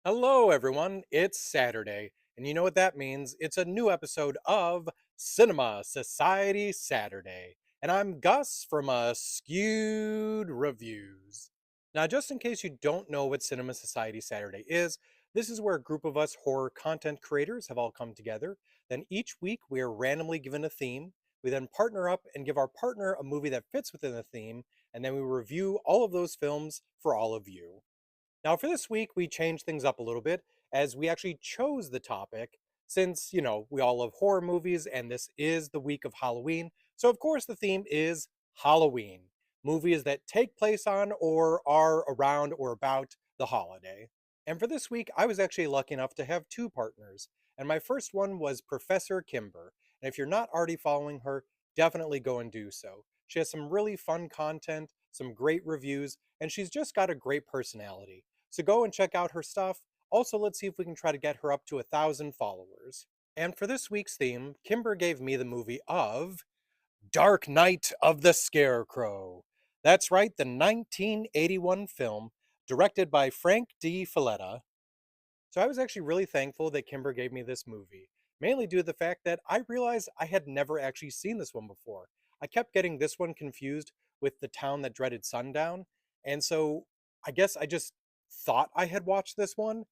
Hello, everyone. It's Saturday, and you know what that means? It's a new episode of Cinema Society Saturday. And I'm Gus from Askewed Reviews. Now, just in case you don't know what Cinema Society Saturday is, this is where a group of us horror content creators have all come together. Then each week we are randomly given a theme. We then partner up and give our partner a movie that fits within the theme, and then we review all of those films for all of you. Now, for this week, we changed things up a little bit as we actually chose the topic since, we all love horror movies and this is the week of Halloween. So, of course, the theme is Halloween movies that take place on or are around or about the holiday. And for this week, I was actually lucky enough to have two partners. And my first one was Professor Kimber. And if you're not already following her, definitely go and do so. She has some really fun content, some great reviews, and she's just got a great personality. So go and check out her stuff. Also, let's see if we can try to get her up to 1,000 followers. And for this week's theme, Kimber gave me the movie of Dark Night of the Scarecrow. That's right, the 1981 film directed by Frank D. Falletta. So I was actually really thankful that Kimber gave me this movie, mainly due to the fact that I realized I had never actually seen this one before. I kept getting this one confused with The Town That Dreaded Sundown, and so I guess I just thought I had watched this one,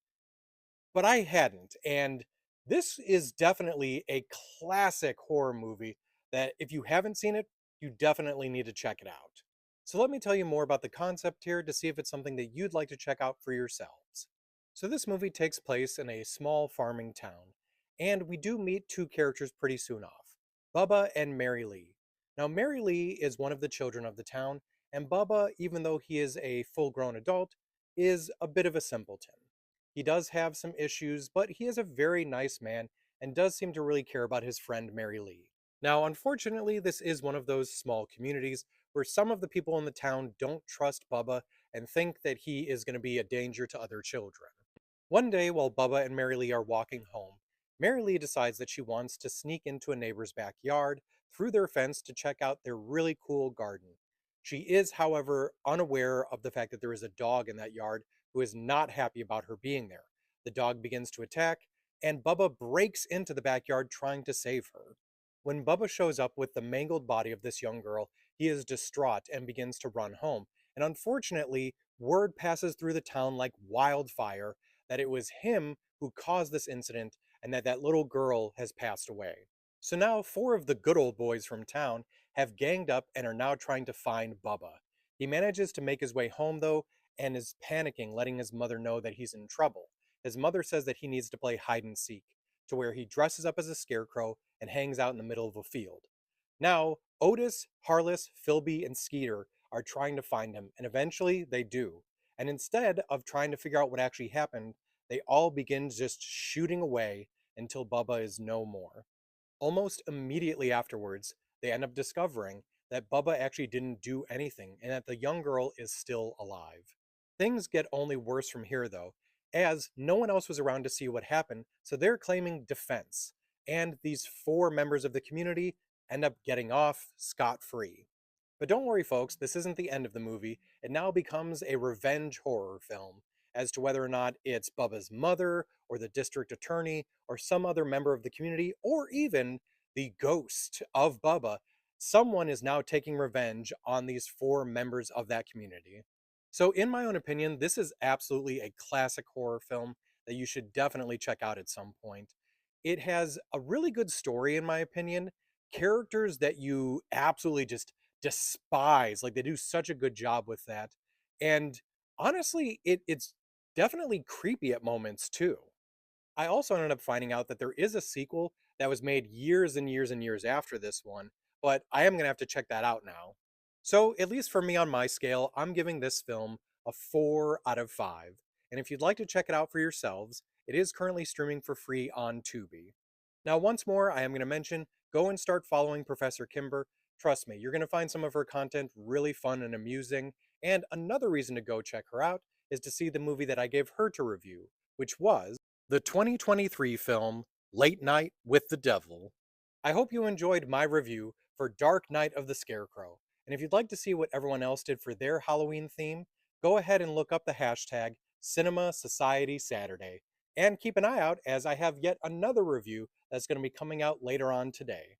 but I hadn't. And this is definitely a classic horror movie that if you haven't seen it, you definitely need to check it out. So let me tell you more about the concept here to see if it's something that you'd like to check out for yourselves. So this movie takes place in a small farming town, and we do meet two characters pretty soon off, Bubba and Mary Lee. Now Mary Lee is one of the children of the town, and Bubba, even though he is a full-grown adult, is a bit of a simpleton. He does have some issues, but he is a very nice man and does seem to really care about his friend Mary Lee. Now, unfortunately, this is one of those small communities where some of the people in the town don't trust Bubba and think that he is going to be a danger to other children. One day, while Bubba and Mary Lee are walking home, Mary Lee decides that she wants to sneak into a neighbor's backyard through their fence to check out their really cool garden. She is, however, unaware of the fact that there is a dog in that yard who is not happy about her being there. The dog begins to attack, and Bubba breaks into the backyard trying to save her. When Bubba shows up with the mangled body of this young girl, he is distraught and begins to run home. And unfortunately, word passes through the town like wildfire that it was him who caused this incident and that that little girl has passed away. So now four of the good old boys from town have ganged up and are now trying to find Bubba. He manages to make his way home though and is panicking, letting his mother know that he's in trouble. His mother says that he needs to play hide and seek, to where he dresses up as a scarecrow and hangs out in the middle of a field. Now, Otis, Harless, Philby, and Skeeter are trying to find him, and eventually they do. And instead of trying to figure out what actually happened, they all begin just shooting away until Bubba is no more. Almost immediately afterwards, they end up discovering that Bubba actually didn't do anything and that the young girl is still alive. Things get only worse from here, though, as no one else was around to see what happened, so they're claiming defense, and these four members of the community end up getting off scot free. But don't worry, folks, this isn't the end of the movie. It now becomes a revenge horror film. As to whether or not it's Bubba's mother, or the district attorney, or some other member of the community, or even the ghost of Bubba, someone is now taking revenge on these four members of that community. So, in my own opinion, this is absolutely a classic horror film that you should definitely check out at some point. It has a really good story, in my opinion, characters that you absolutely just despise. Like, they do such a good job with that. And honestly, it's definitely creepy at moments, too. I also ended up finding out that there is a sequel that was made years and years and years after this one, but I am going to have to check that out now. So, at least for me on my scale, I'm giving this film a 4 out of 5. And if you'd like to check it out for yourselves, it is currently streaming for free on Tubi. Now, once more, I am going to mention go and start following Professor Kimber. Trust me, you're going to find some of her content really fun and amusing. And another reason to go check her out is to see the movie that I gave her to review, which was the 2023 film Late Night with the Devil. I hope you enjoyed my review for Dark Night of the Scarecrow. And if you'd like to see what everyone else did for their Halloween theme, go ahead and look up the hashtag Cinema Society Saturday. And keep an eye out as I have yet another review that's going to be coming out later on today.